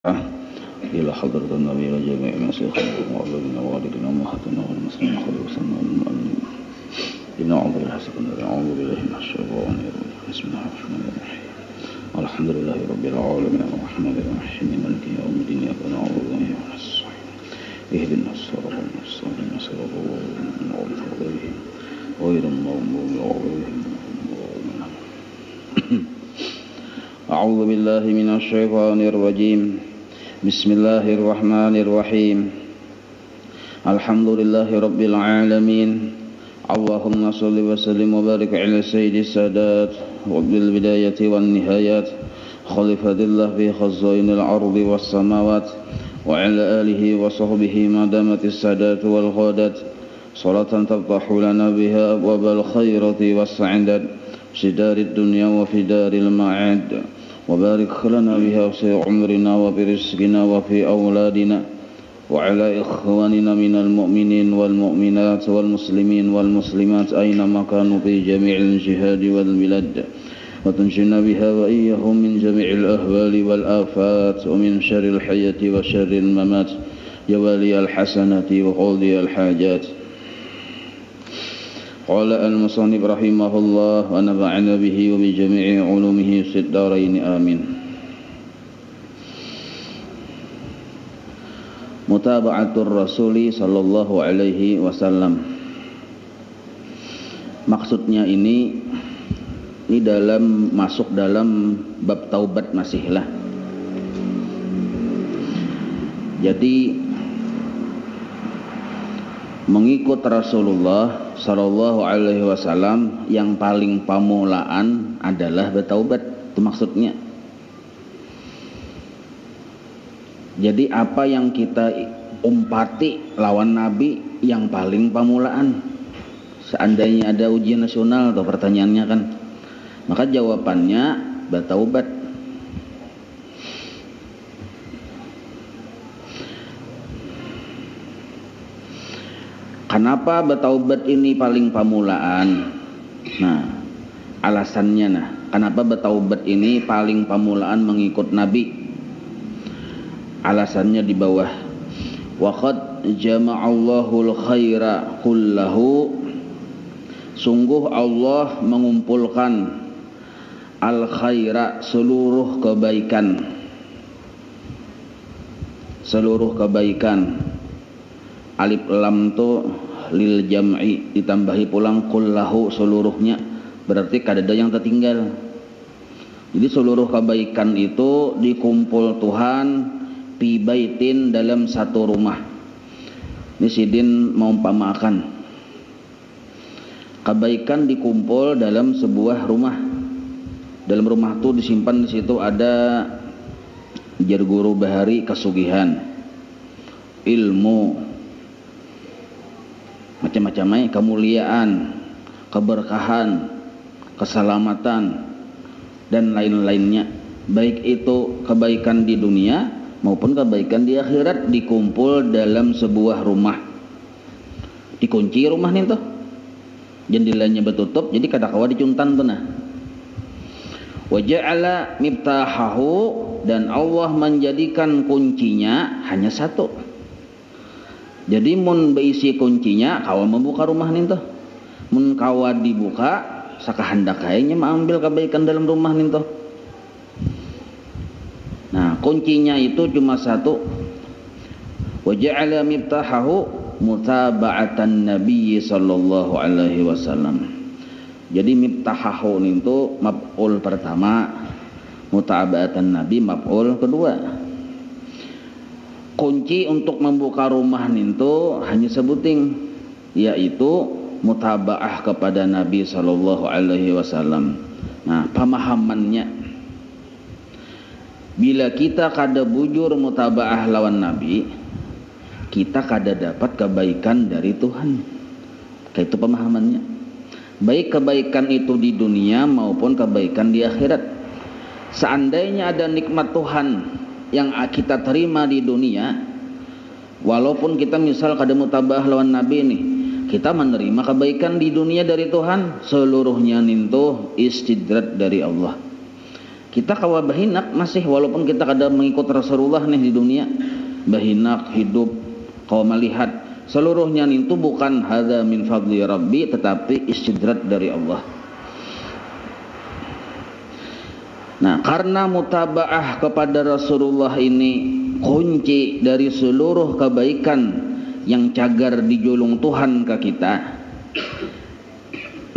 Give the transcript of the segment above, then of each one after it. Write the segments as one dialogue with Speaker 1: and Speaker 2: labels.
Speaker 1: إلى حضرة النبي وجميع مشايخنا ومعلمنا ووالدنا وأمهاتنا والمسلمين خلوصنا والمؤمنين بنعوذ بالله أعوذ بالله من الشيطان الرجيم بسم الله الرحمن الرحيم الحمد لله رب العالمين الرحمن الرحيم مالك يوم الدين إياك نعبد وإياك نستعين اهدنا الصراط المستقيم صراط الذين أنعمت عليهم غير المغضوب عليهم أعوذ بالله من الشيطان الرجيم بسم الله الرحمن الرحيم الحمد لله رب العالمين اللهم صل وسلم وبارك على سيد السادات وبالبداية والنهايات خليفة الله في خزائن الأرض والسماوات وعلى آله وصحبه ما دامت السادات والغادات صلاة تفتح لنا بها أبواب الخيرة والسعادة في دار الدنيا وفي دار المعاد وبارك لنا بها في عمرنا وفي رزقنا وفي أولادنا وعلى إخواننا من المؤمنين والمؤمنات والمسلمين والمسلمات أينما كانوا في جميع الجهاد والبلاد وتنجنا بها وإياهم من جميع الأهوال والآفات ومن شر الحياة وشر الممات يا ولي الحسنات وقاضي الحاجات. قال المصنف رحمه الله ونفعنا به وبجميع علومه في الدارين آمين. Mutaba'atur Rasuli sallallahu alaihi wasallam. Maksudnya ini masuk dalam bab taubat masihlah. Jadi mengikut Rasulullah sallallahu alaihi wasallam yang paling pamulaan adalah bertaubat, itu maksudnya. Jadi apa yang kita umpati lawan Nabi yang paling pamulaan. Seandainya ada ujian nasional atau pertanyaannya kan, maka jawabannya bertaubat. Kenapa bertaubat ini paling pamulaan? Nah, alasannya kenapa bertaubat ini paling pamulaan mengikut Nabi? Alasannya di bawah. Wa qad jama'allahu al-khaira kullahu. Sungguh Allah mengumpulkan al-khaira seluruh kebaikan. Seluruh kebaikan. Alif lam tu lil jam'i ditambahi pulang kullahu seluruhnya, berarti kadada yang tertinggal. Jadi seluruh kebaikan itu dikumpul Tuhan fi baitin dalam satu rumah. Ini sidin mau umpamakan kebaikan dikumpul dalam sebuah rumah. Dalam rumah itu disimpan, di situ ada jar guru bahari kesugihan, ilmu, macam-macamnya, kemuliaan, keberkahan, keselamatan dan lain-lainnya. Baik itu kebaikan di dunia maupun kebaikan di akhirat dikumpul dalam sebuah rumah. Dikunci rumah nih tuh, jendelanya bertutup, jadi kadang-kadang dicuntan tuh nah. Wa ja'ala miftahahu, dan Allah menjadikan kuncinya hanya satu. Jadi mun beisi kuncinya kawa membuka rumah nih tuh. Mun kawa dibuka sakahandak kayaknya mengambil kebaikan dalam rumah nih tuh. Nah, kuncinya itu cuma satu. Wa ja'ala miftahahu mutaba'atan Nabi sallallahu alaihi wasallam. Jadi miftahahu itu maf'ul pertama, mutaba'atan Nabi maf'ul kedua. Kunci untuk membuka rumah itu hanya sebuting, yaitu mutaba'ah kepada Nabi sallallahu alaihi wasallam. Nah, pemahamannya, bila kita kada bujur mutaba'ah lawan Nabi, kita kada dapat kebaikan dari Tuhan. Kayak itu pemahamannya. Baik kebaikan itu di dunia maupun kebaikan di akhirat. Seandainya ada nikmat Tuhan yang kita terima di dunia, walaupun kita misal kada mutaba'ah lawan Nabi nih, kita menerima kebaikan di dunia dari Tuhan, seluruhnya itu istidrat dari Allah. Kita kawa bahinak masih, walaupun kita kada mengikut Rasulullah nih di dunia, bahinak hidup kawa melihat seluruhnya itu bukan hadza min fadli rabbi, tetapi istidrat dari Allah. Nah, karena mutabaah kepada Rasulullah ini kunci dari seluruh kebaikan yang cagar dijulung Tuhan ke kita.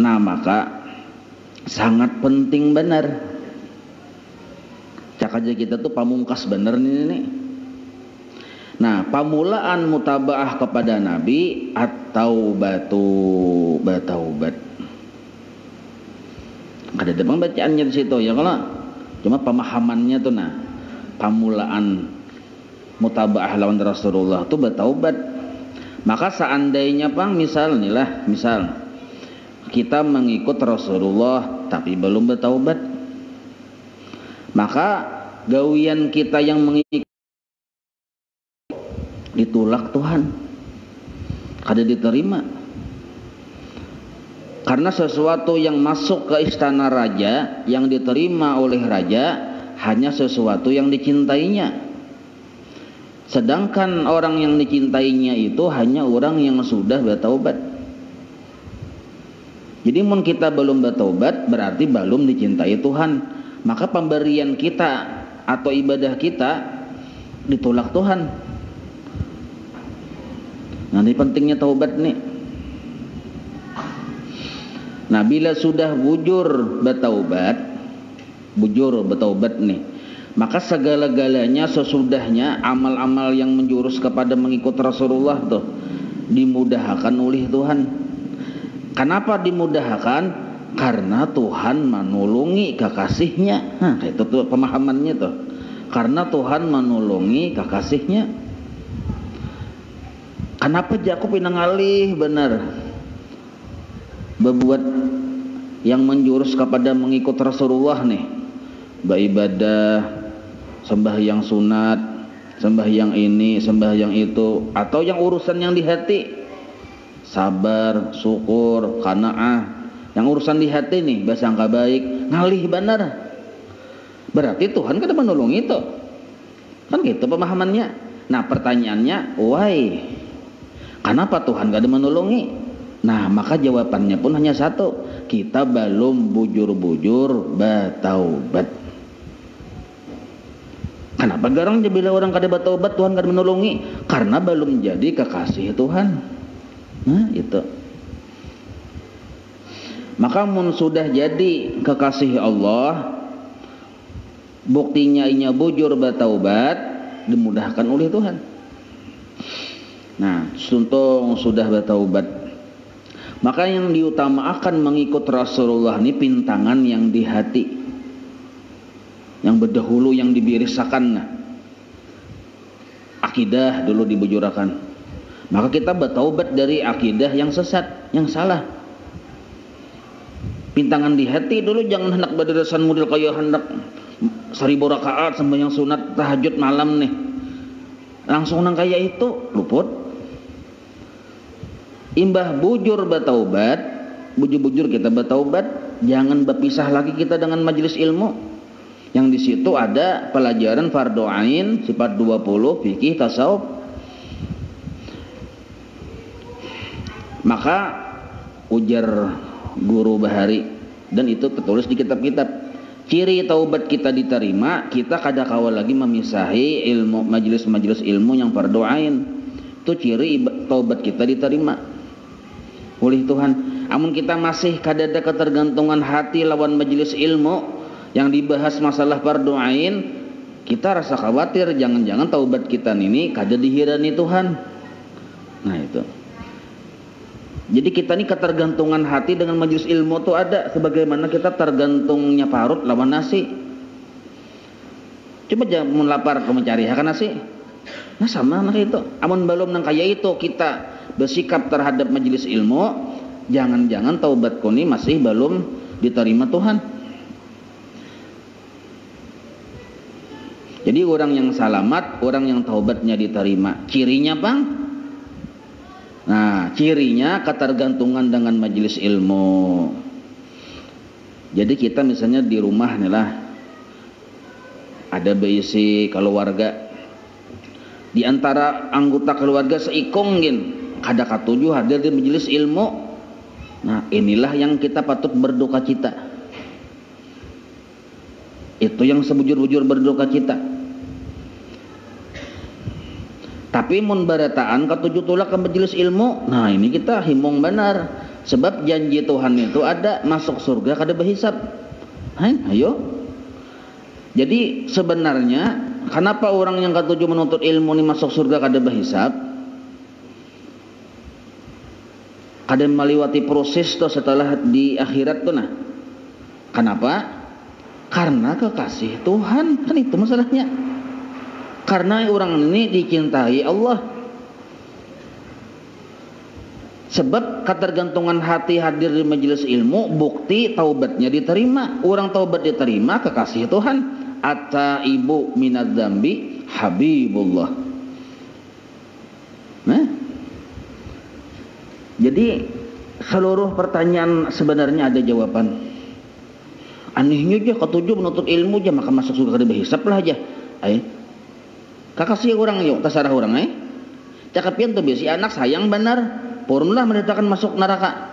Speaker 1: Nah, maka sangat penting benar. Cak aja kita tuh pamungkas bener nih. Nah, pamulaan mutabaah kepada Nabi atau bataubat. Ada demang bacaannya di situ ya, kalau cuma pemahamannya tuh nah, pamulaan mutabaah lawan Rasulullah tuh bataubat. Maka seandainya misal kita mengikut Rasulullah tapi belum bertaubat, maka gawian kita yang mengikut ditolak Tuhan, kada diterima. Karena sesuatu yang masuk ke istana raja, yang diterima oleh raja, hanya sesuatu yang dicintainya. Sedangkan orang yang dicintainya itu hanya orang yang sudah bertaubat. Jadi mun kita belum bertaubat berarti belum dicintai Tuhan. Maka pemberian kita atau ibadah kita ditolak Tuhan. Nanti pentingnya taubat nih. Nah, bila sudah bujur bertaubat nih, maka segala-galanya sesudahnya amal-amal yang menjurus kepada mengikut Rasulullah tuh dimudahkan oleh Tuhan. Kenapa dimudahkan? Karena Tuhan menolongi kekasihnya. Nah, itu tuh pemahamannya tuh. Karena Tuhan menolongi kekasihnya. Kenapa Jakub pinangalih benar berbuat yang menjurus kepada mengikut Rasulullah nih, beribadah, sembahyang sunat, sembahyang ini, sembahyang itu, atau yang urusan yang di hati, sabar, syukur, qanaah. Yang urusan di hati nih, bersangka baik, ngalih benar. Berarti Tuhan kada menolong itu. Kan gitu pemahamannya. Nah, pertanyaannya, why? Kenapa Tuhan kada menolongi? Nah, maka jawabannya pun hanya satu. Kita belum bujur-bujur bertaubat. Kenapa garang bila orang kada bertaubat Tuhan kada menolongi? Karena belum jadi kekasih Tuhan. Nah, itu. Maka mun sudah jadi kekasih Allah, buktinya inya bujur bertaubat, dimudahkan oleh Tuhan. Nah, suntung sudah bertaubat, maka yang diutamakan mengikut Rasulullah ini pintangan yang di hati, yang berdahulu yang dibirisakan. Nah, akidah dulu dibujurakan. Maka kita bertaubat dari akidah yang sesat, yang salah. Pintangan di hati dulu, jangan hendak berderasan model kaya hendak 1000 rakaat sembahyang sunat tahajud malam nih. Langsung nang kaya itu luput. Imbah bujur bertaubat, bujur-bujur kita bertaubat, jangan berpisah lagi kita dengan majelis ilmu. Yang di situ ada pelajaran fardhu ain sifat 20 fikih tasawuf. Maka ujar Guru Bahari, dan itu tertulis di kitab-kitab, ciri taubat kita diterima, kita kada kawal lagi memisahi ilmu, majelis-majelis ilmu yang fardhu ain. Itu ciri taubat kita diterima oleh Tuhan. Amun kita masih kada ada ketergantungan hati lawan majelis ilmu yang dibahas masalah fardhu ain, kita rasa khawatir jangan-jangan taubat kita ini kada dihirani Tuhan. Nah, itu. Jadi kita ini ketergantungan hati dengan majelis ilmu itu ada, sebagaimana kita tergantungnya parut lawan nasi. Coba jangan lapar kau mencari akan nasi. Nah, sama anak itu. Amun belum nang kaya itu kita bersikap terhadap majelis ilmu, jangan-jangan taubat kau ini masih belum diterima Tuhan. Jadi orang yang salamat, orang yang taubatnya diterima. Cirinya bang? Nah, cirinya ketergantungan dengan majelis ilmu. Jadi kita misalnya di rumah nih lah, ada berisi keluarga. Di antara anggota keluarga seikong gin, kada katujuh hadir di majelis ilmu. Nah, inilah yang kita patut berduka cita. Itu yang sebujur-bujur berduka cita. Tapi mun barataan katujuh tulak ke majelis ilmu, nah ini kita himong benar. Sebab janji Tuhan itu ada, masuk surga kada berhisab. Ayo. Jadi sebenarnya kenapa orang yang katujuh menuntut ilmu ini masuk surga kada berhisab? Kada melewati proses tuh setelah di akhirat tuh nah. Kenapa? Karena kekasih Tuhan, kan itu masalahnya. Karena orang ini dicintai Allah. Sebab ketergantungan hati hadir di majelis ilmu, bukti taubatnya diterima. Orang taubat diterima, kekasih Tuhan. At-taibu minadz dzambi habibullah. Nah, jadi seluruh pertanyaan sebenarnya ada jawaban. Anehnya aja ketujuh menuntut ilmu aja maka masuk surga kada berhisab lah aja. Kakasih orang yuk terserah orang cakapian tuh biasa anak sayang benar purunlah mendatangkan masuk neraka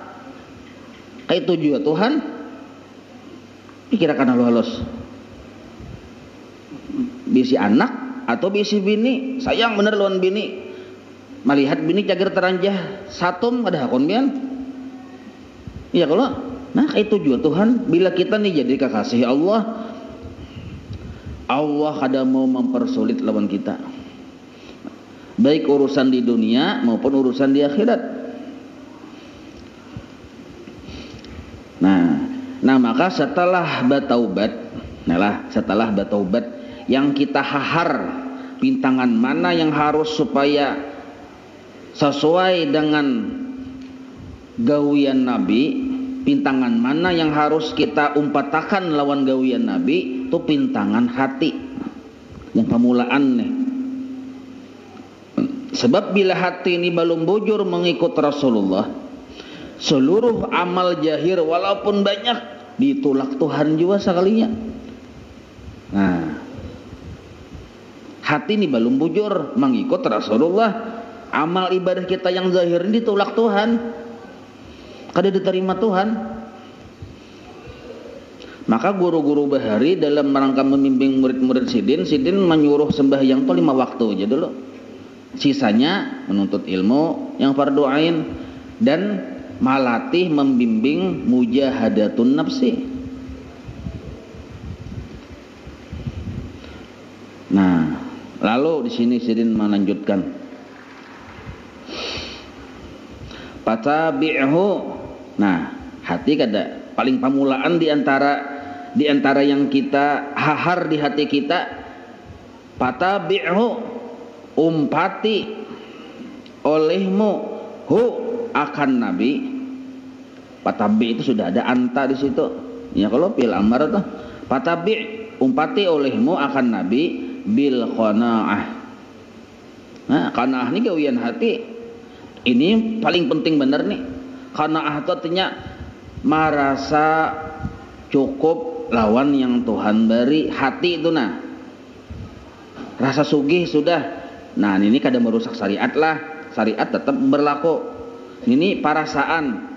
Speaker 1: kayak tujuh ya Tuhan pikirkan halus biasa anak atau biasa bini sayang benar lawan bini melihat bini cager teranjah satum ada hakon bian iya kalau nah kayak tujuh ya Tuhan bila kita nih jadi kekasih Allah kada mau mempersulit lawan kita baik urusan di dunia maupun urusan di akhirat. Nah maka setelah bertaubat yang kita hahar pintangan mana yang harus supaya sesuai dengan gawian Nabi, pintangan mana yang harus kita umpatakan lawan gawian Nabi, itu pintangan hati yang pemulaan nih. Sebab bila hati ini belum bujur mengikut Rasulullah, seluruh amal jahir walaupun banyak ditolak Tuhan juga sekalinya. Nah, hati ini belum bujur mengikut Rasulullah, amal ibadah kita yang zahir ini ditolak Tuhan, kada diterima Tuhan. Maka guru-guru bahari dalam rangka membimbing murid-murid sidin menyuruh sembahyang itu 5 waktu aja dulu. Sisanya menuntut ilmu yang fardu ain dan malatih membimbing mujahadatun nafsi. Nah, lalu di sini sidin melanjutkan. Fatabi'hu. Nah, hati kada paling pamulaan di antara yang kita hahar di hati kita. Fatabi'hu, umpati olehmu hu akan Nabi. Fatabi itu sudah ada anta di situ. Ya kalau fil amar tuh. Fatabi, umpati olehmu akan Nabi bil qanaah. Nah, qanaah ini gawian hati. Ini paling penting bener nih. Qanaah itu artinya merasa cukup lawan yang Tuhan beri. Hati itu nah. Rasa sugih sudah. Nah, ini kada merusak syariat lah. Syariat tetap berlaku. Ini perasaan.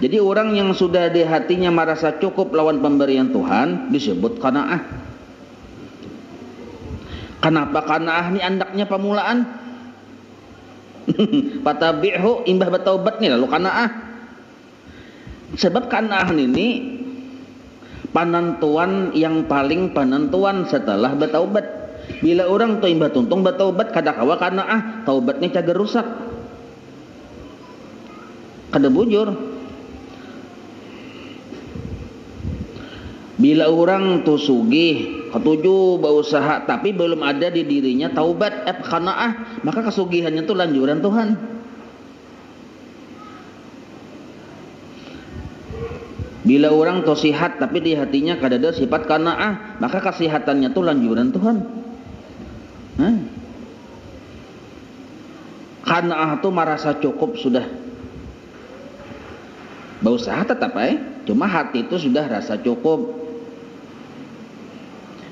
Speaker 1: Jadi orang yang sudah di hatinya merasa cukup lawan pemberian Tuhan disebut qanaah. Kenapa qanaah ini andaknya pamulaan? Fatabi'hu imbah bertaubat nih lalu qanaah. Sebab qanaah ini penentuan yang paling penentuan setelah bertaubat. Bila orang tu imbah tuntung bertaubat kada kawa qanaah, taubatnya cager rusak. Kada bujur. Bila orang tu sugih, ketujuh berusaha tapi belum ada di dirinya taubat qanaah, maka kesugihannya itu lanjuran Tuhan. Bila orang tu sihat tapi di hatinya kada ada sifat qanaah, maka kesihatannya itu lanjuran Tuhan. Qanaah itu merasa cukup sudah. Berusaha tetap cuma hati itu sudah rasa cukup.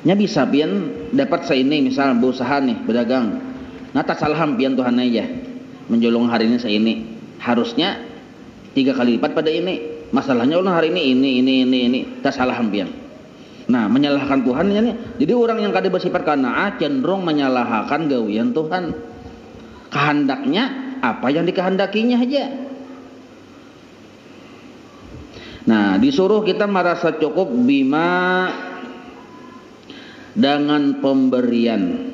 Speaker 1: nya bisa pian dapat seini, misal berusaha nih berdagang, nah tak salah pian Tuhan aja menjolong hari ini seini, harusnya 3 kali lipat pada ini, masalahnya ulang hari ini tak salah pian. Nah menyalahkan Tuhan ini, jadi orang yang kada bersifat qanaah cenderung menyalahkan gawian Tuhan, kehendaknya apa yang dikehendakinya aja. Nah disuruh kita merasa cukup bima, dengan pemberian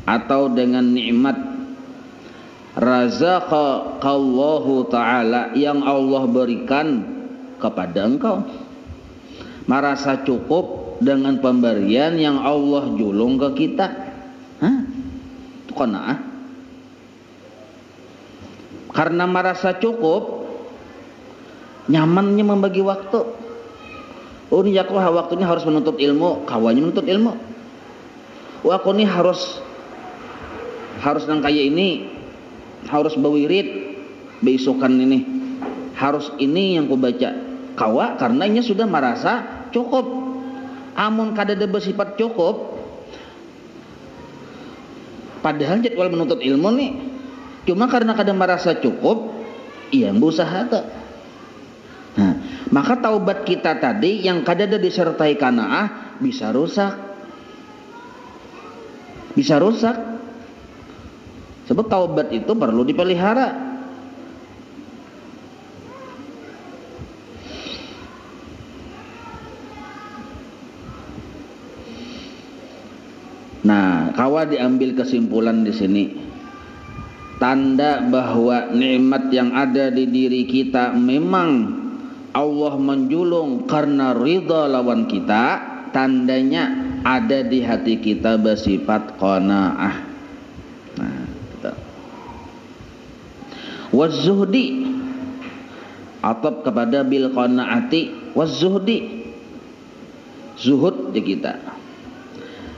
Speaker 1: atau dengan nikmat razaqallahu ta'ala yang Allah berikan kepada engkau. Merasa cukup dengan pemberian yang Allah julung ke kita. Itu qanaah. Karena merasa cukup, nyamannya membagi waktu. Oh ini aku waktunya harus menuntut ilmu, kawannya menuntut ilmu. Oh aku ini harus nang kaya ini, harus berwirid besokan ini, harus ini yang ku baca. Kawa karena ini sudah merasa cukup. Amun kada bersifat cukup, padahal jadwal menuntut ilmu nih, cuma karena kada merasa cukup, iya berusaha tuh. Nah, maka taubat kita tadi yang kadada disertai qanaah bisa rusak. Bisa rusak. Sebab taubat itu perlu dipelihara. Nah, kawa diambil kesimpulan di sini. Tanda bahwa nikmat yang ada di diri kita memang Allah menjulung karena ridha lawan kita, tandanya ada di hati kita bersifat qanaah. Nah, kita. Waz-zuhdi atap kepada bil qanaati waz-zuhdi. Zuhud di kita.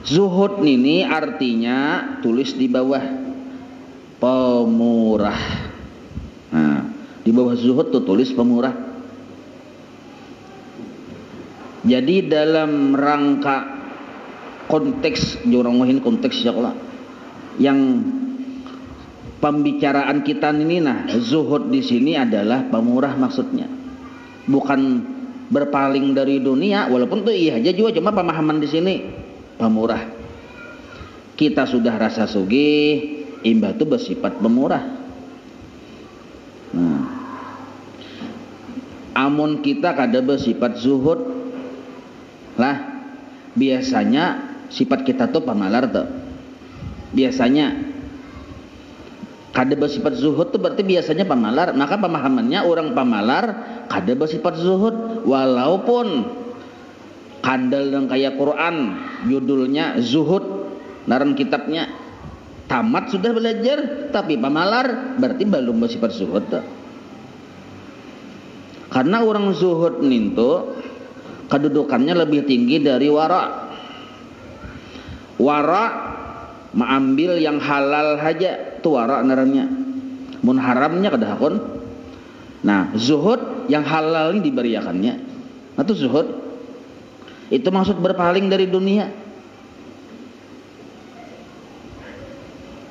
Speaker 1: Zuhud ini artinya tulis di bawah pemurah. Nah, di bawah zuhud tuh tulis pemurah. Jadi dalam rangka konteks jorong konteks ya Allah, yang pembicaraan kita ini, nah zuhud di sini adalah pemurah maksudnya, bukan berpaling dari dunia, walaupun tuh iya aja juga, cuma pemahaman di sini pemurah. Kita sudah rasa sugih, imbah itu bersifat pemurah. Nah, amun kita kada bersifat zuhud lah, biasanya sifat kita tuh pamalar tuh. Biasanya kada bersifat zuhud tuh berarti biasanya pamalar. Maka pemahamannya orang pamalar kada bersifat zuhud, walaupun kandel dan kayak Quran judulnya zuhud, naran kitabnya tamat sudah belajar, tapi pamalar berarti belum bersifat zuhud tuh. Karena orang zuhud nintu kedudukannya lebih tinggi dari wara. Wara mengambil yang halal saja, itu wara narannya. Mun haramnya kada hakun. Nah, zuhud yang halal ini diberiakannya. Nah, itu zuhud. Itu maksud berpaling dari dunia.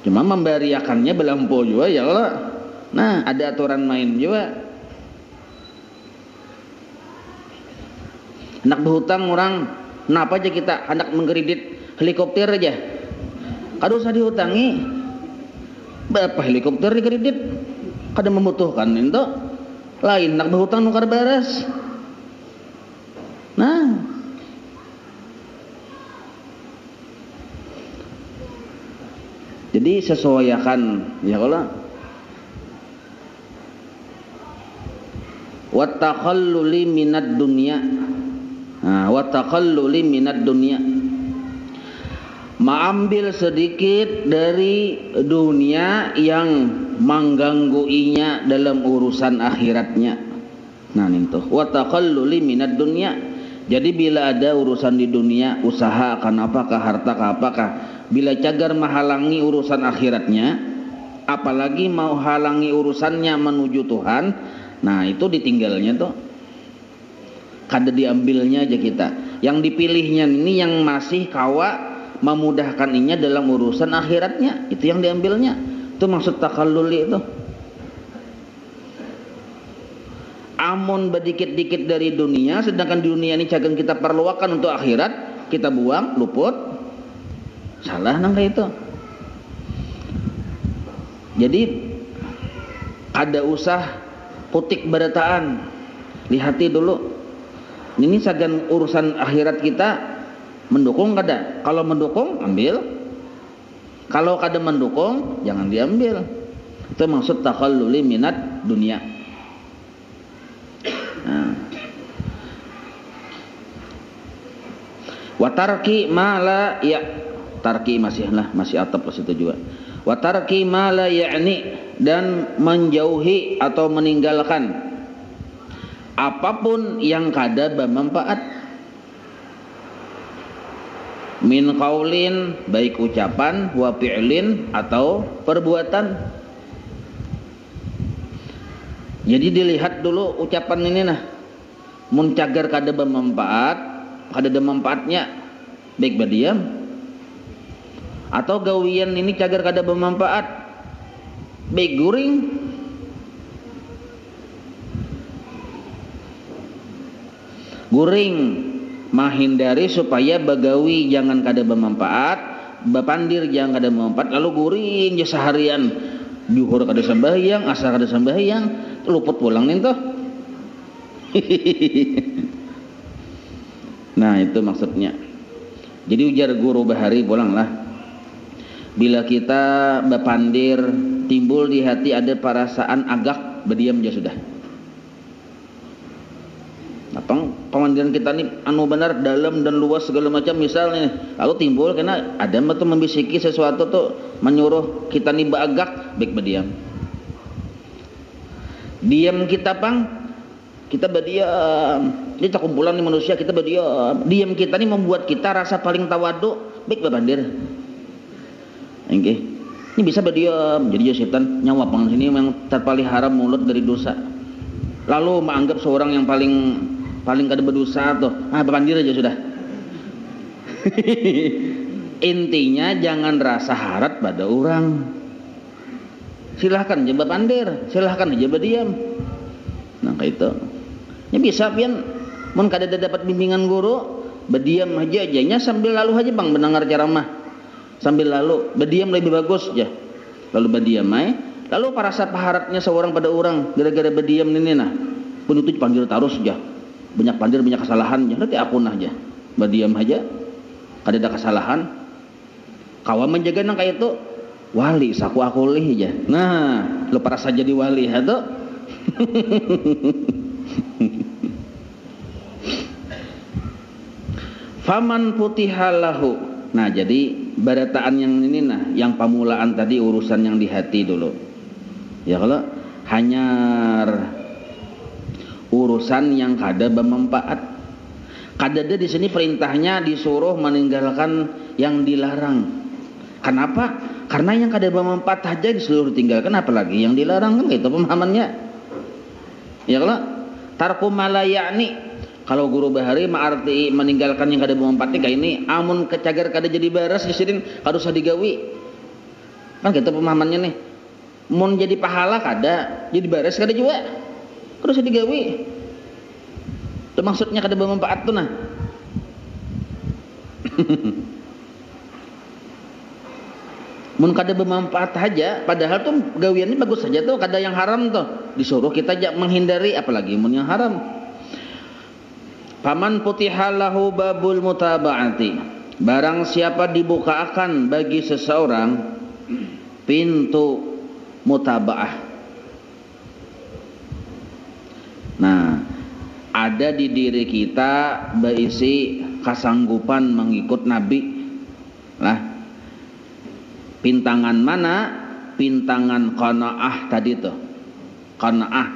Speaker 1: Cuma memberiakannya belampu juga ya Allah. Nah, ada aturan main juga. Hendak berhutang orang, kenapa aja kita hendak mengkredit helikopter aja, kada usah dihutangi. Berapa helikopter dikredit? Kada membutuhkan itu. Lain hendak berhutang nukar beres. Nah, jadi sesuaikan ya Allah. Wa takhalluli minad dunya. Wa takhalluli minad dunya, mengambil sedikit dari dunia yang menggangguinya dalam urusan akhiratnya. Nah itu wa takhalluli minad dunya. Jadi bila ada urusan di dunia, usaha akan apakah, harta apakah, bila cagar menghalangi urusan akhiratnya, apalagi mau halangi urusannya menuju Tuhan, nah itu ditinggalnya tuh. Kada diambilnya aja kita. yang dipilihnya ini yang masih kawa memudahkan inya dalam urusan akhiratnya, itu yang diambilnya. Itu maksud takalluli itu. Amun bedikit-dikit dari dunia, sedangkan dunia ini cagang kita perluakan untuk akhirat, kita buang, luput, salah nangka itu. Jadi ada usah putik berataan, lihati dulu. Ini sagan urusan akhirat kita mendukung kada. Kalau mendukung ambil, kalau kada mendukung jangan diambil. Itu maksud takhalluli minat dunia. Nah. Watarki mala ya, tarki masih atap ke situ juga. Watarki mala ya'ni, dan menjauhi atau meninggalkan apapun yang kada bermanfaat. Min qaulin, baik ucapan, wa fi'lin, atau perbuatan. Jadi dilihat dulu ucapan ini nah, mun cagar kada bermanfaat, kada ada manfaatnya, baik berdiam. Atau gawian ini cagar kada bermanfaat, baik guring. Guring menghindari supaya bagawi jangan kada bermanfaat, bapandir jangan kada bermanfaat, lalu guring je seharian. Juhur kada sembahyang, asar kada sembahyang, luput pulang nih toh. Nah itu maksudnya. Jadi ujar guru Bahari pulanglah. Bila kita bapandir, timbul di hati ada perasaan agak, berdiam aja sudah. Apa pemandiran kita ini anu benar, dalam dan luas segala macam misalnya, lalu timbul karena ada tuh membisiki sesuatu tuh menyuruh kita nih bagak, baik berdiam. Diam kita kita berdiam. Ini tak kumpulan nih manusia, kita berdiam. Diam kita nih membuat kita rasa paling tawadu, baik berpandir. Okay. Ini bisa berdiam, jadi setan nyawa pang sini yang terpelihara mulut dari dosa. Lalu menganggap seorang yang paling kada berdosa tuh, berpandir aja sudah. Intinya jangan rasa harap pada orang. Silahkan aja berpandir, silahkan aja berdiam. Nah kayak itu. Ya bisa pian, mun kada dapat bimbingan guru, berdiam aja ajanya sambil lalu aja bang mendengar ceramah. Sambil lalu berdiam lebih bagus ya. Lalu berdiam lalu rasa paharatnya seorang pada orang gara-gara berdiam ini nah. Pun itu panggil tarus aja. Banyak pandir banyak kesalahan ya. Nanti aku nah aja. Berdiam aja. Kada ada kesalahan. Kawan menjaga nang kayak itu wali saku akulih aja. Nah, lu perasa jadi wali itu. Faman putihalahu. Nah jadi barataan yang ini nah, yang pamulaan tadi urusan yang di hati dulu. Ya kalau hanya urusan yang kada bermanfaat. Kada ada di sini perintahnya disuruh meninggalkan yang dilarang. Kenapa? Karena yang kada bermanfaat saja disuruh tinggalkan, apalagi yang dilarang kan itu pemahamannya. Ya kalau tarku malayani. Kalau guru Bahari arti meninggalkan yang kada bermanfaat kayak ini, amun kecagar kada jadi baras di sini kada usah digawi. Kan gitu pemahamannya nih. Mun jadi pahala kada, jadi baras kada juga. Kada usah digawi. Itu maksudnya kada bermanfaat tuh nah. Mun kada bermanfaat aja, padahal tuh gawiannya bagus saja tuh, kada yang haram tuh. Disuruh kita menghindari, apalagi mun yang haram. Paman putihalahu babul mutaba'ati, barang siapa dibukakan bagi seseorang pintu mutaba'ah. Nah, ada di diri kita berisi kesanggupan mengikut Nabi lah. Pintangan mana? Pintangan qanaah tadi tuh. Qanaah.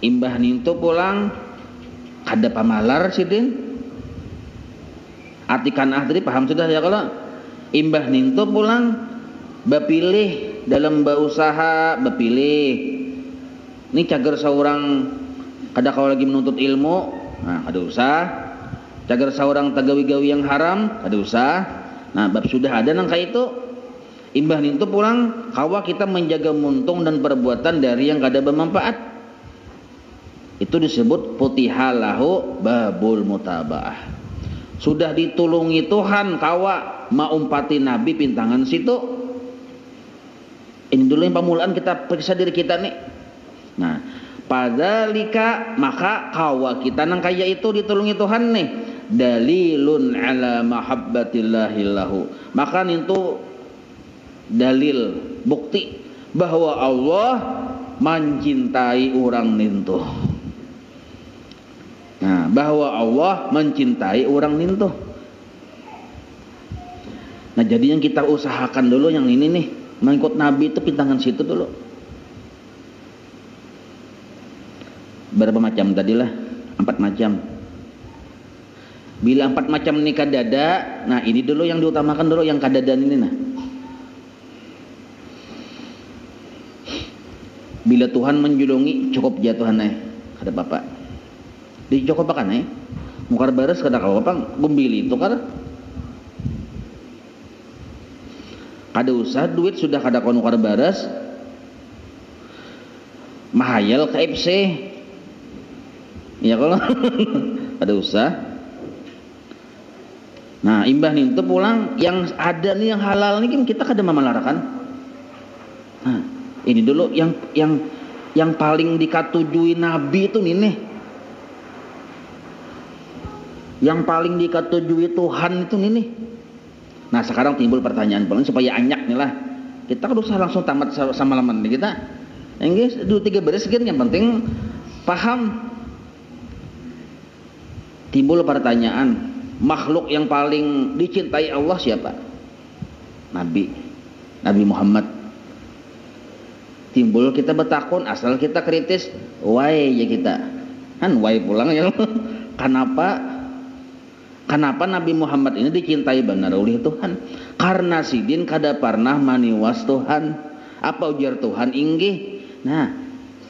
Speaker 1: Imbah nintu pulang kada pamalar sidin. Arti qanaah tadi paham sudah ya kalau imbah nintu pulang bapilih dalam berusaha bapilih. Ini cager seorang kada kau lagi menuntut ilmu, nah kada usah. cagar saurang tagawi-gawi yang haram kada usah. Nah bab sudah ada nang kayak itu imbah itu pulang kawa kita menjaga muntung dan perbuatan dari yang kada bermanfaat. Itu disebut putihalahu babul mutabaah. Sudah ditulungi Tuhan kawa maumpati Nabi pintangan situ. Ini dulu yang pamulaan kita periksa diri kita nih. Nah, padalika maka kawa kita nang kaya itu ditulungi Tuhan nih. Dalilun ala mahabbatillahi lahu. Maka itu dalil bukti bahwa Allah mencintai orang nintuh. Nah, bahwa Allah mencintai orang nintuh. Nah, jadi yang kita usahakan dulu yang ini nih, mengikut Nabi itu pintangan situ dulu. Berapa macam tadilah? 4 macam. Bila 4 macam ini kadada, nah ini dulu yang diutamakan dulu yang kadadan ini nah. Bila Tuhan menjulungi cukup jatuhan kada bapak. Di cukup akan mukar baris kada kalau apa gumbili itu kada. Kada usah duit sudah kada kon mukar baris. Mahayal ke FC. Ya kalau kada usah. Nah, imbah nih itu pulang yang ada nih yang halal nih kita kada memalarakan. Nah, ini dulu yang paling dikatujui Nabi itu nih. Yang paling dikatujui Tuhan itu nih. Nah, sekarang timbul pertanyaan paling supaya anyak nih lah. Kita kan usah langsung tamat sama laman nih kita. Enggak, 2-3 beres sekian yang penting paham. Timbul pertanyaan, makhluk yang paling dicintai Allah siapa? Nabi Muhammad. Timbul kita bertakun asal kita kritis, why ya kita. Kan why pulang ya. Kenapa Nabi Muhammad ini dicintai benar oleh Tuhan? Karena sidin kada pernah maniwas Tuhan. Apa ujar Tuhan inggih? Nah,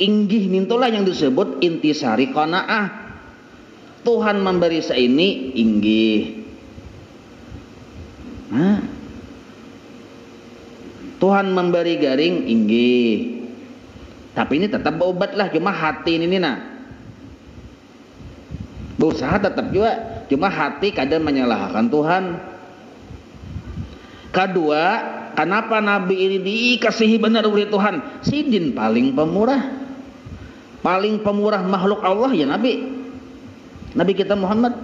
Speaker 1: inggih nintulah yang disebut intisari qanaah. Tuhan memberi seini inggih. Nah, Tuhan memberi garing inggih. Tapi ini tetap berobat lah, cuma hati ini nah. Berusaha tetap juga, cuma hati kadang menyalahkan Tuhan. Kedua, kenapa Nabi ini dikasihi benar oleh Tuhan? Sidin paling pemurah. Paling pemurah makhluk Allah ya Nabi. Nabi kita Muhammad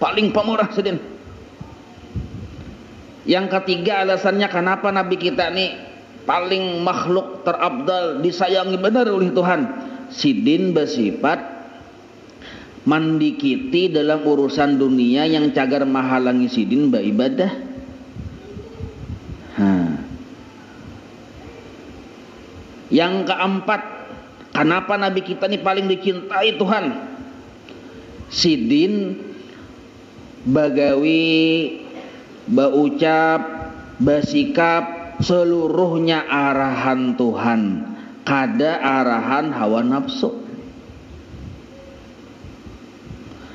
Speaker 1: paling pemurah sidin. Yang ketiga alasannya kenapa Nabi kita nih paling makhluk terabdal disayangi benar oleh Tuhan. Sidin bersifat mandikiti dalam urusan dunia yang cagar mahalangi sidin beribadah. Yang keempat, kenapa Nabi kita ini paling dicintai Tuhan? Sidin bagawi, baucap, basikap seluruhnya arahan Tuhan, kada arahan hawa nafsu.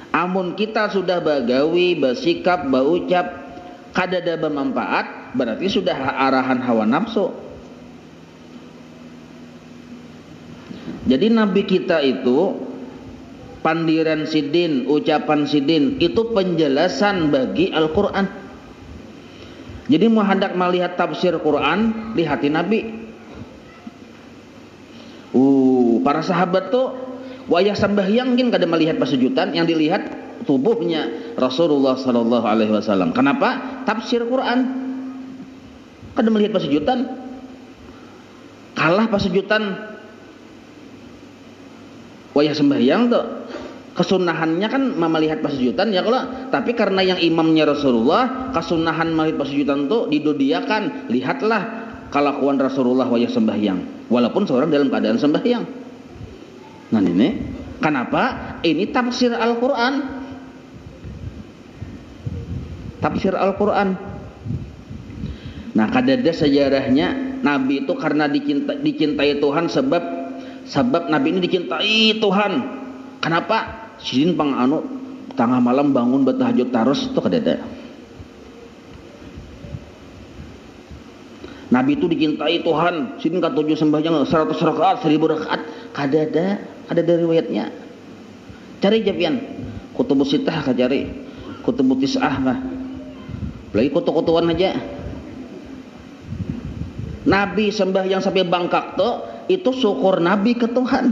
Speaker 1: Amun kita sudah bagawi, basikap, baucap kada ada bermanfaat, berarti sudah arahan hawa nafsu. Jadi Nabi kita itu pandiran sidin, ucapan sidin itu penjelasan bagi Al-Quran. Jadi mau hendak melihat tafsir Quran, lihati Nabi. Para sahabat tuh wayah sembahyang kan kada melihat pasujudan, yang dilihat tubuhnya Rasulullah sallallahu alaihi wasallam. Kenapa? Tafsir Quran. Kada melihat pasujudan. Kalah pasujudan wayah sembahyang tuh kesunahannya kan melihat pasujudan ya kalau, tapi karena yang imamnya Rasulullah, kesunahan melihat pasujudan tuh didodiakan. Lihatlah kelakuan Rasulullah wayah sembahyang walaupun seorang dalam keadaan sembahyang. Nah ini kenapa? Ini tafsir Al-Quran. Tafsir Al-Quran. Nah kadada sejarahnya Nabi itu karena dicintai Tuhan, sebab Nabi ini dicintai Tuhan. Kenapa? Sidin tengah malam bangun bertahajud terus itu kadada. Nabi itu dicintai Tuhan, sini katujuh sembahyang 100 rakaat, 1000 rakaat, kadada riwayatnya. Cari japian, kutubus sitah cari, kutubus tis'ah mah. Lagi kutu-kutuan aja. Nabi sembahyang sampai bangkak tuh, itu syukur Nabi ke Tuhan.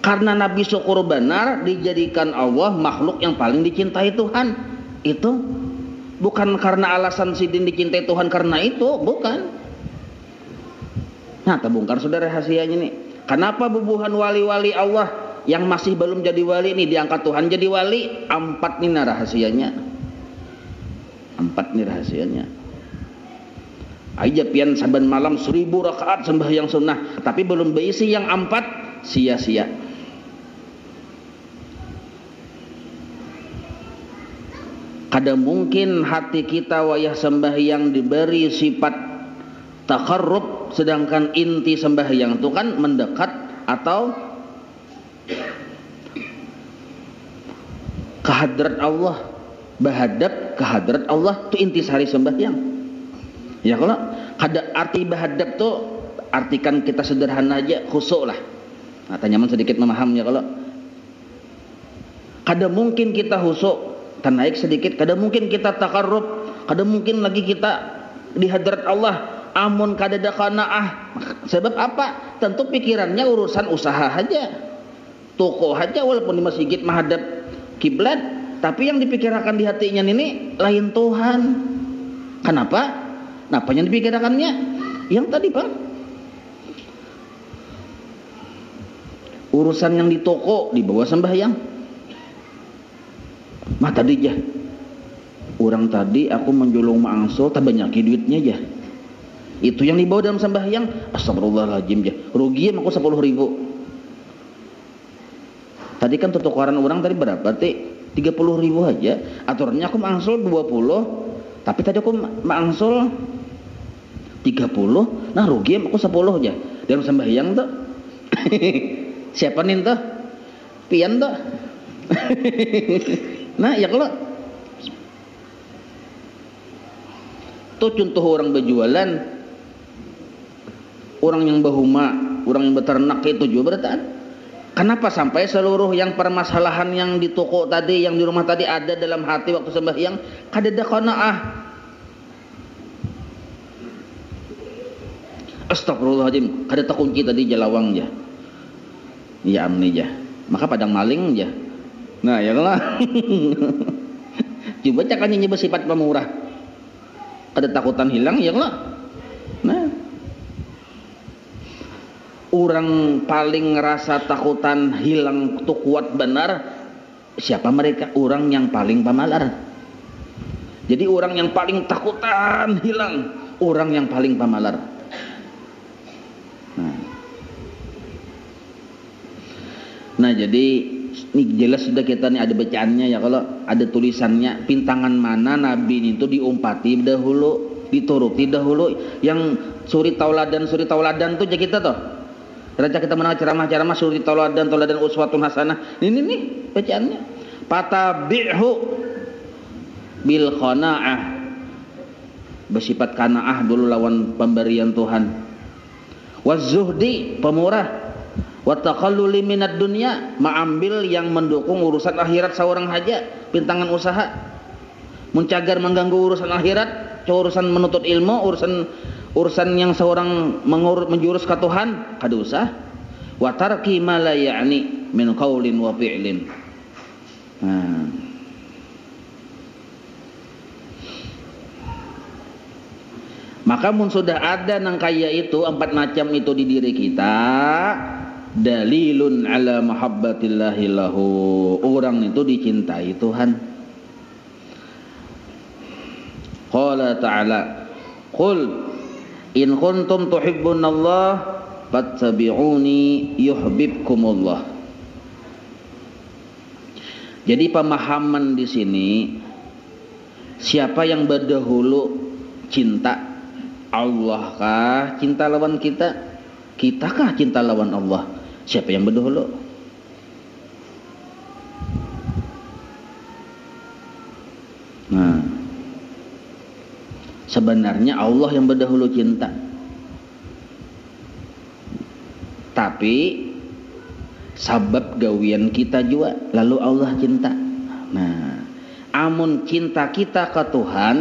Speaker 1: Karena Nabi syukur benar, dijadikan Allah makhluk yang paling dicintai Tuhan. Itu bukan karena alasan Sidin dicintai Tuhan karena itu, bukan. Nah, terbongkar sudah rahasianya nih. Kenapa bubuhan wali-wali Allah yang masih belum jadi wali ini diangkat Tuhan jadi wali? 4 nih rahasianya. 4 nih rahasianya. Aja pian saban malam 1000 rakaat sembahyang sunnah, tapi belum berisi yang 4, sia-sia. Kada mungkin hati kita wayah sembahyang diberi sifat takarrub, sedangkan inti sembahyang itu kan mendekat atau ke hadrat Allah, berhadap ke hadrat Allah, itu inti sehari sembahyang. Ya kalau kada arti berhadap tuh artikan kita sederhana aja, khusyuk lah. Nah, tanyaman sedikit memahaminya. Kalau kada mungkin kita khusyuk naik sedikit, kada mungkin kita takarrub, kada mungkin lagi kita di hadrat Allah amun kada ada qanaah. Sebab apa? Tentu pikirannya urusan usaha aja, toko aja, walaupun di masjid menghadap kiblat, tapi yang dipikirkan di hatinya ini lain Tuhan. Kenapa? Kenapa yang dipikirkannya? Yang tadi Bang, urusan yang di toko di bawah sembahyang. Mah tadi jah, orang tadi aku menjulung mangsul tak banyak duitnya jah. Itu yang dibawa dalam sembahyang. Astagfirullahaladzim jah, rugi aku 10.000. Tadi kan tutukaran orang tadi berapa? 30.000 aja. Aturannya aku mangsul 20, tapi tadi aku mangsul 30. Nah rugi aku 10 aja dalam sembahyang tuh. Siapa nih tuh? Pian tuh. Nah ya kalau tuh contoh orang berjualan, orang yang bahuma, orang yang beternak itu juga berarti. Kenapa sampai seluruh yang permasalahan yang di toko tadi, yang di rumah tadi ada dalam hati waktu sembahyang, kada qanaah. Astagfirullahaladzim, kada terkunci tadi jalawang ya. Ya amni ya. Maka padang maling ya. Nah ya lah. Coba cakanya nyoba sifat pemurah. Kada takutan hilang ya lah. Nah, orang paling ngerasa takutan hilang tuh kuat benar. Siapa mereka? Orang yang paling pamalar. Jadi orang yang paling takutan hilang, orang yang paling pamalar. Nah jadi ini jelas sudah kita nih ada bacaannya ya, kalau ada tulisannya pintangan mana Nabi itu diumpati dahulu, dituruti dahulu, yang suri tauladan tuh aja kita tuh. Raja kita menang ceramah-ceramah suri tauladan uswatun hasanah. Ini nih bacaannya. Patabi'hu bil qanaah. Bersifat qanaah dulu lawan pemberian Tuhan. Wazuhdi pemurah. Wa taqalluli minad dunya, mengambil yang mendukung urusan akhirat seorang haja, pintangan usaha. Mencagar mengganggu urusan akhirat, urusan menuntut ilmu, urusan yang seorang menjurus ke Tuhan, kada usah. Wa tarki ma la ya'ni min qaulin wa fi'lin. Nah. Maka mun sudah ada nang kaya itu 4 macam itu di diri kita, dalilun ala mahabbatillahi lahu, orang itu dicintai Tuhan. Qala ta'ala qul in kuntum tuhibbunallah fattabi'uni yuhibbukumullah. Jadi pemahaman di sini, siapa yang berdahulu cinta Allah kah cinta lawan kita? Kita kah cinta lawan Allah? Siapa yang berdahulu? Sebenarnya Allah yang berdahulu cinta. Tapi sabab gawian kita juga lalu Allah cinta. Nah, amun cinta kita ke Tuhan,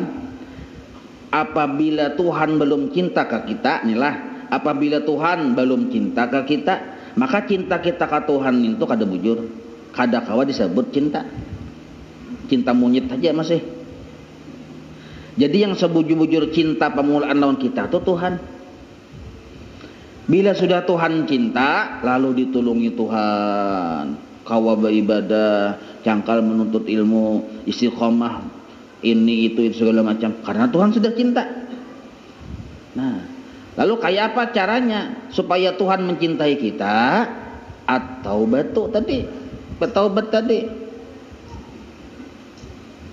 Speaker 1: apabila Tuhan belum cinta ke kita, inilah apabila Tuhan belum cinta ke kita, maka cinta kita ke Tuhan itu kada bujur, kada kawa disebut cinta. Cinta monyet aja masih. Jadi yang sebujur-bujur cinta permulaan lawan kita itu Tuhan. Bila sudah Tuhan cinta, lalu ditulungi Tuhan, kawa beribadah, cangkal menuntut ilmu, istiqomah, ini itu segala macam, karena Tuhan sudah cinta. Nah, lalu kayak apa caranya supaya Tuhan mencintai kita? Bertaubat tadi.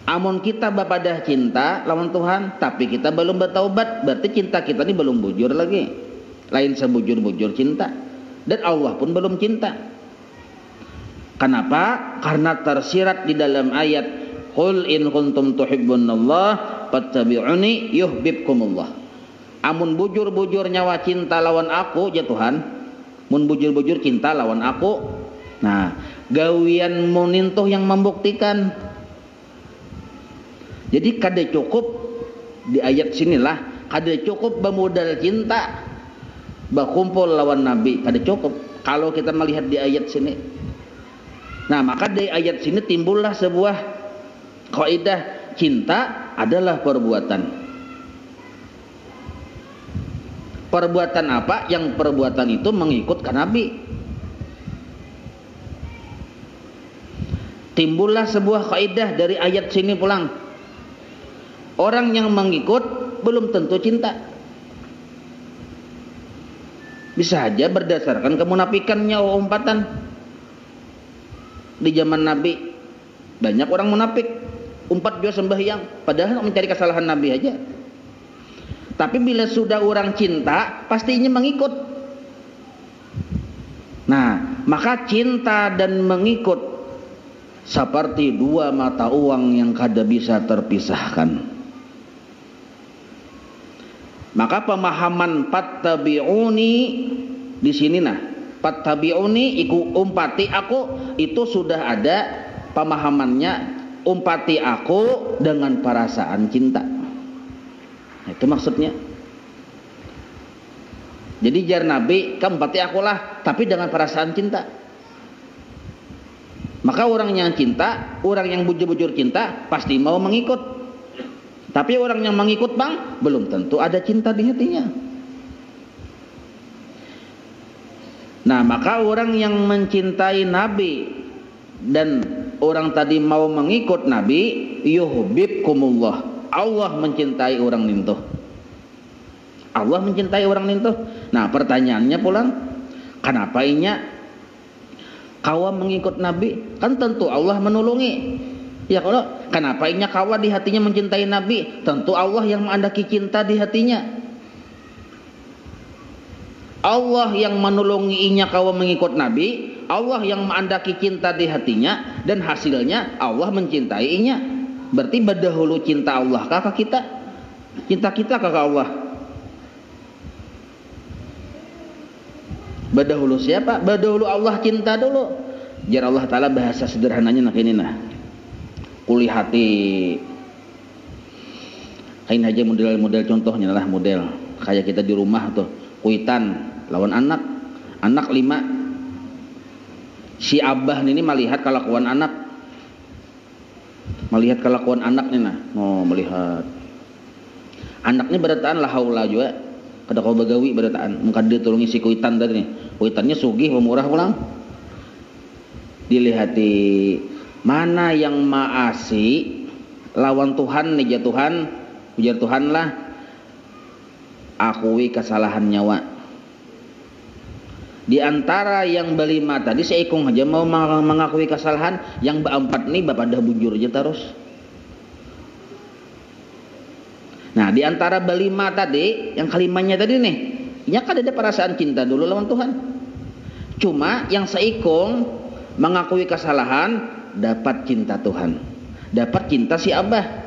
Speaker 1: Amun kita bapadah cinta lawan Tuhan, tapi kita belum bertaubat, berarti cinta kita ini belum bujur lagi. Lain sebujur-bujur cinta. Dan Allah pun belum cinta. Kenapa? Karena tersirat di dalam ayat, Qul in kuntum tuhibbunallah fattabi'uni yuhibbukumullah. Amun bujur-bujur nyawa cinta lawan aku, ya Tuhan. Mun bujur-bujur cinta lawan aku. Nah, gawian munintuh yang membuktikan. Jadi kada cukup di ayat sinilah, kada cukup bermodal cinta berkumpul lawan Nabi, kada cukup kalau kita melihat di ayat sini. Nah, maka di ayat sini timbullah sebuah kaidah, cinta adalah perbuatan. Perbuatan apa? Yang perbuatan itu mengikutkan Nabi. Timbullah sebuah kaidah dari ayat sini pulang. Orang yang mengikut belum tentu cinta. Bisa saja berdasarkan kemunafikannya umpatan. Di zaman Nabi banyak orang munafik, umpat juga sembahyang, padahal mencari kesalahan Nabi aja. Tapi bila sudah orang cinta, pastinya mengikut. Nah, maka cinta dan mengikut seperti dua mata uang yang kada bisa terpisahkan. Maka pemahaman fattabi'uni di sini fattabi'uni iku umpati aku, itu sudah ada pemahamannya, umpati aku dengan perasaan cinta. Itu maksudnya. Jadi jar Nabi, kamu umpati akulah, tapi dengan perasaan cinta. Maka orang yang cinta, orang yang bujur-bujur cinta pasti mau mengikut. Tapi orang yang mengikut bang, belum tentu ada cinta di hatinya. Nah, maka orang yang mencintai Nabi dan orang tadi mau mengikut Nabi, yuhibbukumullah. Allah mencintai orang nintuh. Allah mencintai orang nintuh. Nah, pertanyaannya pulang, kenapa inya kawa mengikut Nabi? Kan tentu Allah menolongi. Ya, kalau kenapa inya kawa di hatinya mencintai Nabi? Tentu Allah yang mengandaki cinta di hatinya. Allah yang menolongi inya kawa mengikut Nabi, Allah yang mengandaki cinta di hatinya, dan hasilnya Allah mencintai inya. Berarti berdahulu cinta Allah kakak kita, cinta kita kakak Allah. Berdahulu siapa? Berdahulu Allah cinta dulu. Jar Allah Ta'ala bahasa sederhananya nak ini Kuli hati. Kain aja model contohnya lah, model kayak kita di rumah tuh, kuitan lawan anak 5. Si abah ini melihat kelakuan anak. Melihat kelakuan anak nih melihat. Anaknya berataan lah haula juga. Kada kau bagawi berataan. Mungkin dia tolongi si kuitan tadi nih. Kuitannya sugih pemurah pulang. Dilihati mana yang maasi lawan Tuhan nih, Tuhan, ujar Tuhan lah, akui kesalahan nyawa. Di antara yang berlima tadi seikung aja mau mengakui kesalahan, yang berempat nih bapak dah bujur aja terus. Nah, di antara berlima tadi, yang kelimanya tadi nih, ya kan ada perasaan cinta dulu lawan Tuhan. Cuma yang seikung mengakui kesalahan dapat cinta Tuhan, dapat cinta si abah.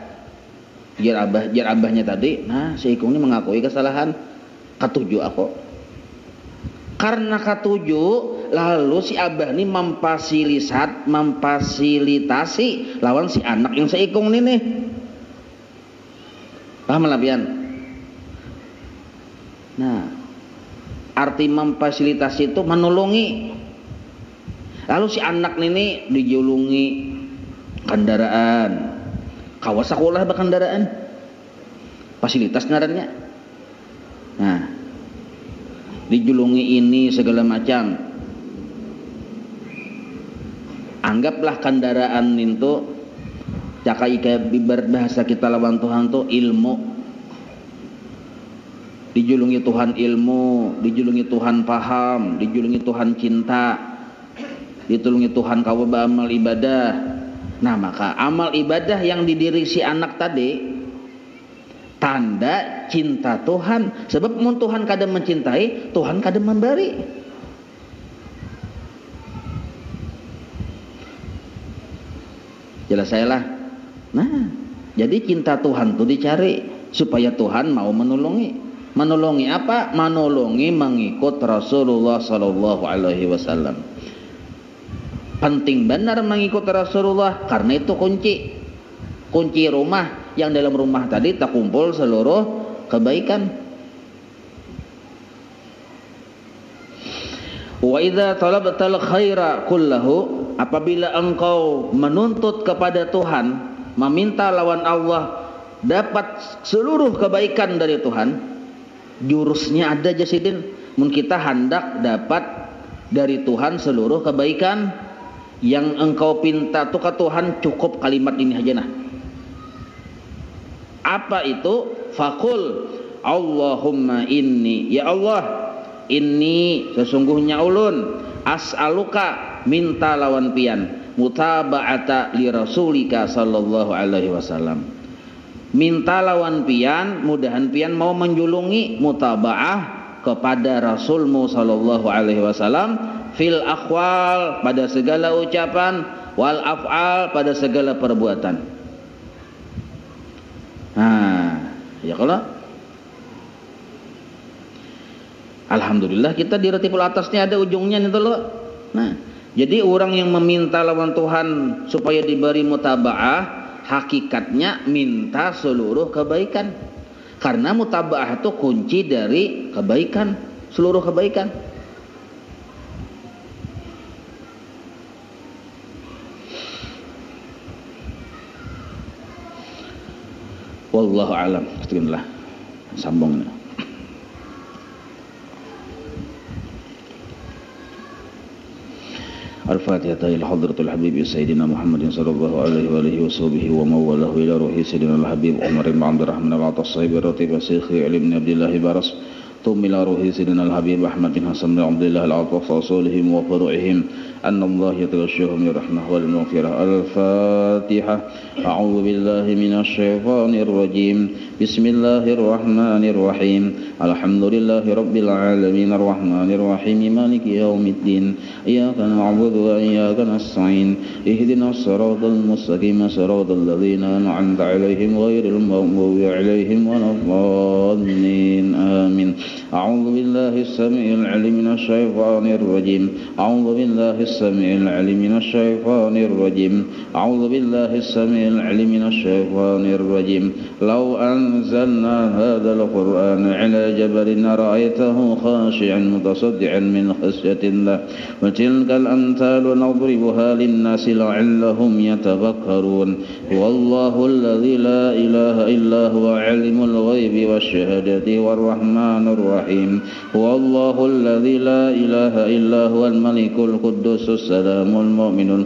Speaker 1: jar abahnya tadi. Nah, si Ikung ini mengakui kesalahan, katuju aku. Karena katuju, lalu si abah ini memfasilitasi lawan si anak yang si Ikung ini nih. Paham lah pian? Nah, arti memfasilitasi itu menolongi. Lalu si anak ini dijulungi kendaraan, kawas sekolah berkendaraan, fasilitas ngarannya. Nah, dijulungi ini segala macam. Anggaplah kendaraan itu cakai kayak bahasa kita lawan Tuhan tuh ilmu. Dijulungi Tuhan ilmu, dijulungi Tuhan paham, dijulungi Tuhan cinta, ditulungi Tuhan kawa amal ibadah. Nah, maka amal ibadah yang didiri si anak tadi tanda cinta Tuhan. Sebab mun Tuhan kadang mencintai, Tuhan kadang memberi. Jelas saya lah. Nah, jadi cinta Tuhan itu dicari supaya Tuhan mau menolongi. Menolongi apa? Menolongi mengikut Rasulullah sallallahu alaihi wasallam. Penting benar mengikut Rasulullah karena itu kunci rumah, yang dalam rumah tadi terkumpul seluruh kebaikan. Wa idza talabtal khaira kullahu, apabila engkau menuntut kepada Tuhan, meminta lawan Allah dapat seluruh kebaikan dari Tuhan, jurusnya ada jasidin. Mun kita hendak dapat dari Tuhan seluruh kebaikan yang engkau pinta tuh ke Tuhan, cukup kalimat ini aja nah. Apa itu? Faqul Allahumma inni, ya Allah, inni sesungguhnya ulun as'aluka minta lawan pian mutaba'ata li rasulika sallallahu alaihi wasallam. Minta lawan pian, mudahan pian mau menjulungi mutaba'ah kepada Rasulmu sallallahu alaihi wasallam fil aqwal, pada segala ucapan, wal af'al, pada segala perbuatan. Nah, ya kalau alhamdulillah kita di retiful atasnya ada ujungnya nih loh. Nah, jadi orang yang meminta lawan Tuhan supaya diberi mutaba'ah, hakikatnya minta seluruh kebaikan. Karena mutaba'ah itu kunci dari kebaikan, seluruh kebaikan. Wallahu alam. Sekianlah sambungnya. الفاتحة إلى حضرة الحبيب سيدنا محمد صلى الله عليه وآله وصحبه ومن والاه إلى روح سيدنا الحبيب عمر بن عبد الرحمن بن الصهيب الرتيب الشيخ علي بن عبد الله بارس ثم إلى روح سيدنا الحبيب أحمد بن حسن بن عبد الله العطاف وصولهم وفروعهم أن الله يتغشاهم بالرحمة والمغفرة. الفاتحة. أعوذ بالله من الشيطان الرجيم. بسم الله الرحمن الرحيم. الحمد لله رب العالمين الرحمن الرحيم مالك يوم الدين إياك نعبد وإياك نستعين اهدنا الصراط المستقيم صراط الذين أنعمت عليهم غير المغضوب عليهم ولا الضالين آمين. أعوذ بالله السميع العليم من الشيطان الرجيم. أعوذ بالله السميع العليم من الشيطان الرجيم. أعوذ بالله السميع العليم من الشيطان الرجيم. لو أنزلنا هذا القرآن على جبل رأيته خاشعا متصدعا من خشية الله وتلك الأمثال نضربها للناس لعلهم يتفكرون. والله الذي لا إله إلا هو عالم الغيب والشهادة والرحمن الرحيم. هو الله الذي لا إله إلا هو الملك القدوس السلام المؤمن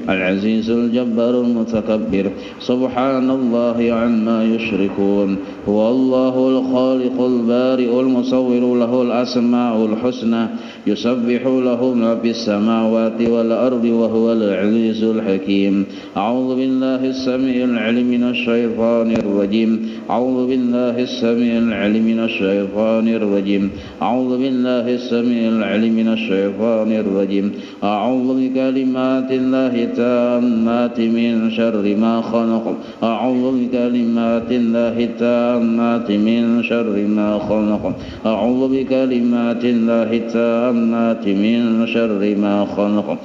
Speaker 1: العزيز الجبار المتكبر. سبحان الله عما يشركون. هو الله الخالق البارئ المصور له الأسماء الحسنى يسبح له ما في السماوات والأرض وهو العزيز الحكيم. أعوذ بالله السميع العليم من الشيطان الرجيم. أعوذ بالله السميع العليم من الشيطان الرجيم. أعوذ بالله السميع العليم من الشيطان الرجيم. أعوذ بكلمات الله التامات من شر ما خلق. أعوذ بكلمات الله التامات من شر ما خلق. أعوذ بكلمات الله التامات من شر ما خلق.